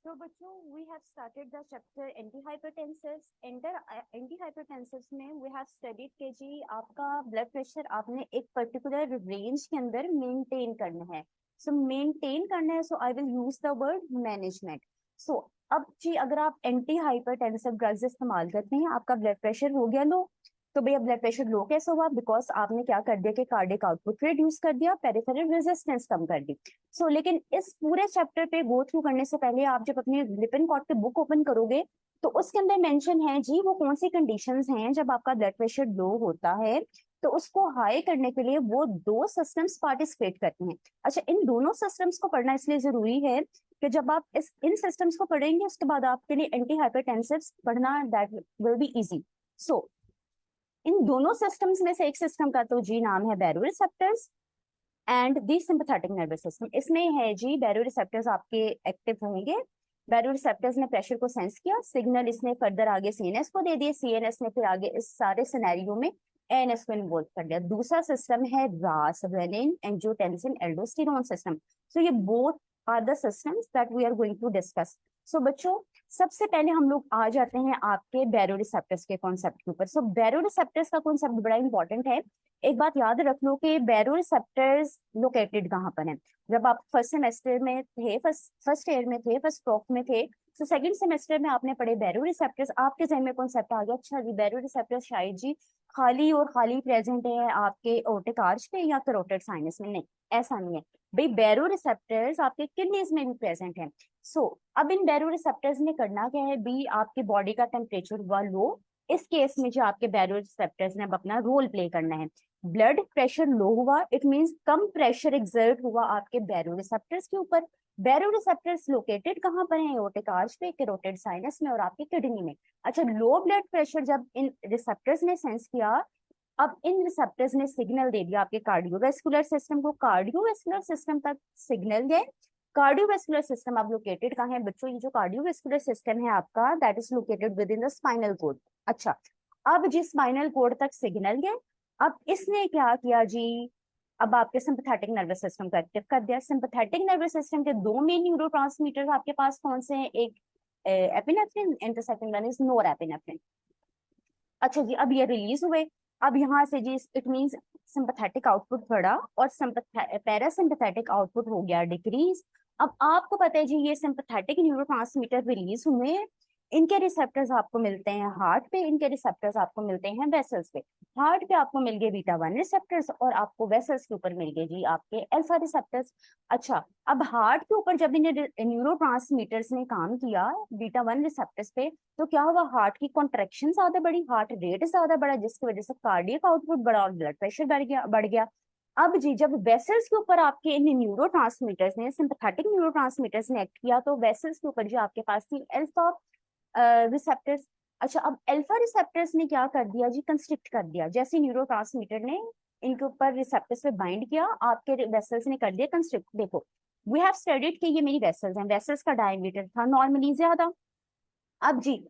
So, बच्चों, we have started the chapter antihypertensives. Antihypertensives में we have studied कि जी आपका ब्लड प्रेशर आपने एक पर्टिकुलर रेंज के अंदर मेंटेन करना है. So मेंटेन करना है. So I will use the word management. So अब जी अगर आप एंटी हाइपरटेंसिव ड्रग्स इस्तेमाल करते हैं, आपका ब्लड प्रेशर हो गया लो, तो भैया ब्लड प्रेशर लो कैसे हुआ? बिकॉज आपने क्या कर दिया कि कार्डियक आउटपुट रिड्यूस कर दिया, पेरिफेरल रेजिस्टेंस कम कर दी. लेकिन इस पूरे चैप्टर पे गो थ्रू करने से पहले आप जब अपनी लिपिनकॉट की बुक ओपन करोगे तो उसके अंदर मेंशन है जी वो कौन सी कंडीशंस हैं जब आपका ब्लड प्रेशर लो होता है, तो उसको हाई करने के लिए वो दो सिस्टम्स पार्टिसिपेट करते हैं. अच्छा, इन दोनों सिस्टम्स को पढ़ना इसलिए जरूरी है कि जब आप इन सिस्टम्स को पढ़ेंगे उसके बाद आपके लिए एंटी हाइपरटेंसिव्स पढ़ना दैट विल बी इजी. सो इन दोनों सिस्टम्स में से एक सिस्टम का तो जी नाम है baroreceptors and the sympathetic nervous system. इसमें है जी बैरोरिसेप्टर्स आपके एक्टिव होंगे. बैरोरिसेप्टर्स ने प्रेशर को सेंस किया, सिग्नल इसने फर्दर आगे सीएनएस को दे दिए, सीएनएस ने फिर आगे इस सारे सिनेरियो में एएनएस को इन्वॉल्व कर दिया. दूसरा सिस्टम है RAS, renin, angiotensin, aldosterone system. So ये both are the systems that we are going to discuss. So बच्चों, सबसे पहले हम लोग आ जाते हैं आपके बैरोरिसेप्टर्स के कॉन्सेप्ट के ऊपर. सो बैरोरिसेप्टर्स का कॉन्सेप्ट बड़ा इंपॉर्टेंट है. एक बात याद रख लो कि बैरोरिसेप्टर्स लोकेटेड कहाँ पर हैं. जब आप फर्स्ट सेमेस्टर में थे, फर्स्ट ईयर में थे, फर्स्ट प्रोफ में थे, तो सेकंड सेमेस्टर में आपने पढ़े बैरोरिसेप्टर्स, आपके जहन में कॉन्सेप्ट आ गया अच्छा जी बैरोरिसेप्टर्स शायद जी खाली और खाली प्रेजेंट है आपके ओटिक आर्च पे या कैरोटिड साइनस में. नहीं, ऐसा नहीं है भाई, बैरोरिसेप्टर्स आपके किडनीज में भी प्रेजेंट है. अब इन बैरोरिसेप्टर्स ने करना क्या है भी, आपकी बॉडी का टेम्परेचर हुआ लो, इस केस में जो आपके बैरोरिसेप्टर्स ने अब अपना रोल प्ले करना है. ब्लड प्रेशर लो हुआ, it means come pressure exert हुआ आपके बैरोरिसेप्टर्स के ऊपर. बैरोरिसेप्टर्स लोकेटेड कहाँ पर है? एओर्टिक आर्च पे, कैरोटिड साइनस में और आपके किडनी में. अच्छा, लो ब्लड प्रेशर जब इन रिसेप्टर्स ने सेंस किया, अब इन रिसेप्टर्स ने सिग्नल दे दिया आपके कार्डियोवैस्कुलर सिस्टम को. कार्डियोवैस्कुलर सिस्टम तक सिग्नल गए. कार्डियोवैस्कुलर सिस्टम अब लोकेटेड कहाँ है बच्चों? ये जो कार्डियोवैस्कुलर सिस्टम है आपका that is located with in the spinal cord. अच्छा, अब जिस स्पाइनल कोड तक सिग्नल गए, अब इसने क्या किया जी, अब आपके सिंपैथेटिक नर्वस सिस्टम को एक्टिव कर दिया. सिंपैथेटिक नर्वस सिस्टम के दो मेन न्यूरोट्रांसमीटर आपके पास कौन से हैं? एक epinephrine and the second one is norepinephrine. अच्छा जी, अब ये रिलीज हुए. अब यहाँ से जी इट मींस सिंपैथेटिक आउटपुट बढ़ा और पैरासिम्पैथेटिक आउटपुट हो गया डिक्रीज. अब आपको पता है जी ये सिंपैथेटिक न्यूरोट्रांसमीटर रिलीज हुए, इनके रिसेप्टर्स आपको मिलते हैं हार्ट पे, इनके रिसेप्टर्स आपको मिलते हैं वेसल्स पे. हार्ट पे आपको मिल गए बीटा वन रिसेप्टर्स और आपको वेसल्स के ऊपर मिल गए जी आपके अल्फा रिसेप्टर्स. अच्छा, अब हार्ट के ऊपर जब इन्हें न्यूरोट्रांसमीटर्स ने काम किया बीटा वन रिसेप्टर्स पे, तो क्या हुआ? हार्ट की कॉन्ट्रेक्शन ज्यादा बढ़ी, हार्ट रेट ज्यादा बढ़ा, जिसकी वजह से कार्डियक आउटपुट बढ़ा और ब्लड प्रेशर बढ़ गया. अब जी जब वेसल्स के ऊपर आपके इन न्यूरोट्रांसमीटर्स ने, सिंपैथेटिक न्यूरोट्रांसमीटर्स ने एक्ट किया, तो वेसल्स के ऊपर जो आपके पास थी अल्फा रिसेप्टर्स. अच्छा, अब अल्फा रिसेप्टर्स ने क्या कर दिया जी? कंस्ट्रिक्ट कर दिया. जैसे न्यूरोट्रांसमीटर ने इनके ऊपर रिसेप्टर्स पे बाइंड किया, आपके वेसल्स ने कर दिया कंस्ट्रिक्ट. देखो, वी हैव स्टडीड कि ये मेरी वेसल्स हैं, वेसल्स का डायमीटर था नॉर्मली ज्यादा. अब जी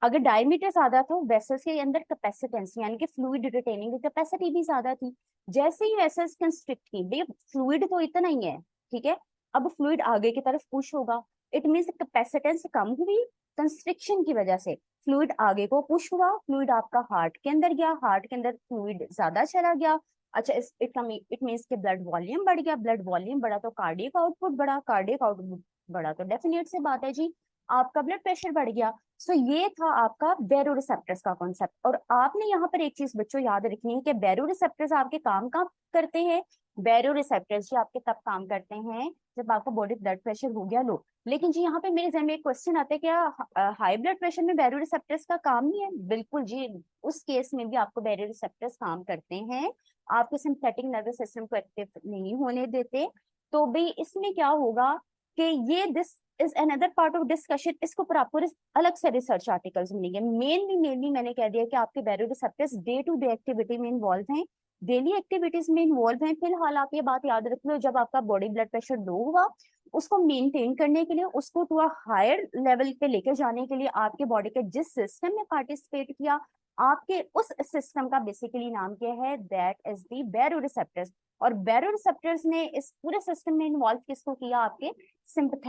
अगर डायमीटर ज्यादा था, वेसल्स के अंदर कैपेसिटेंस यानी कि फ्लूइड रिटेनिंग कैपेसिटी भी ज्यादा थी. जैसे ही वेसल्स कंस्ट्रिक्ट की, भाई फ्लूइड तो इतना ही है, ठीक है, अब फ्लूइड आगे की तरफ पुश होगा, इट मीन्स कैपेसिटेंस कम हुई, कंस्ट्रिक्शन की वजह से फ्लूइड आगे को पुश हुआ, फ्लूइड आपका हार्ट के अंदर गया, हार्ट के अंदर फ्लूइड ज्यादा चला गया. अच्छा, इट मीन्स के ब्लड वॉल्यूम बढ़ गया, ब्लड वॉल्यूम बढ़ा तो कार्डियक आउटपुट बढ़ा, कार्डियक आउटपुट बढ़ा तो डेफिनेट से बात है जी आपका ब्लड प्रेशर बढ़ गया. ये था आपका बैरोरिसेप्टर्स का कॉन्सेप्ट. और आपने यहाँ पर एक चीज बच्चों याद रखनी है कि बैरोरिसेप्टर्स आपके काम कब करते हैं? बैरोरिसेप्टर्स जी आपके तब काम करते हैं जब आपका बॉडी ब्लड प्रेशर हो गया लो. लेकिन जी यहाँ पे मेरे जहन में एक क्वेश्चन आता है, क्या हाई ब्लड प्रेशर में बैरोरिसेप्टर्स का काम नहीं है? बिल्कुल जी, उस केस में भी आपको बैरोरिसेप्टर्स काम करते हैं, आपके सिंपैथेटिक नर्वस सिस्टम को एक्टिव नहीं होने देते. तो भाई इसमें क्या होगा कि ये this is another part of discussion, इसके ऊपर आपको अलग से रिसर्च आर्टिकल्स मिलेंगे. मेनली मैंने कह दिया कि आपके baroreceptors day to day activity में इन्वॉल्व हैं, डेली एक्टिविटीज में इन्वॉल्व हैं. फिलहाल आप ये बात याद रख लो, जब आपका बॉडी ब्लड प्रेशर लो हुआ, उसको मेंटेन करने के लिए, उसको टू अ हायर लेवल पे लेकर जाने के लिए आपके बॉडी के जिस सिस्टम में पार्टिसिपेट किया, आपके उस सिस्टम का बेसिकली नाम क्या है? That is the baroreceptors. और बैरोरिसेप्टर्स ने इस पूरे सिस्टम में इन्वॉल्व किसको किया? आपके सिंपैथेटिक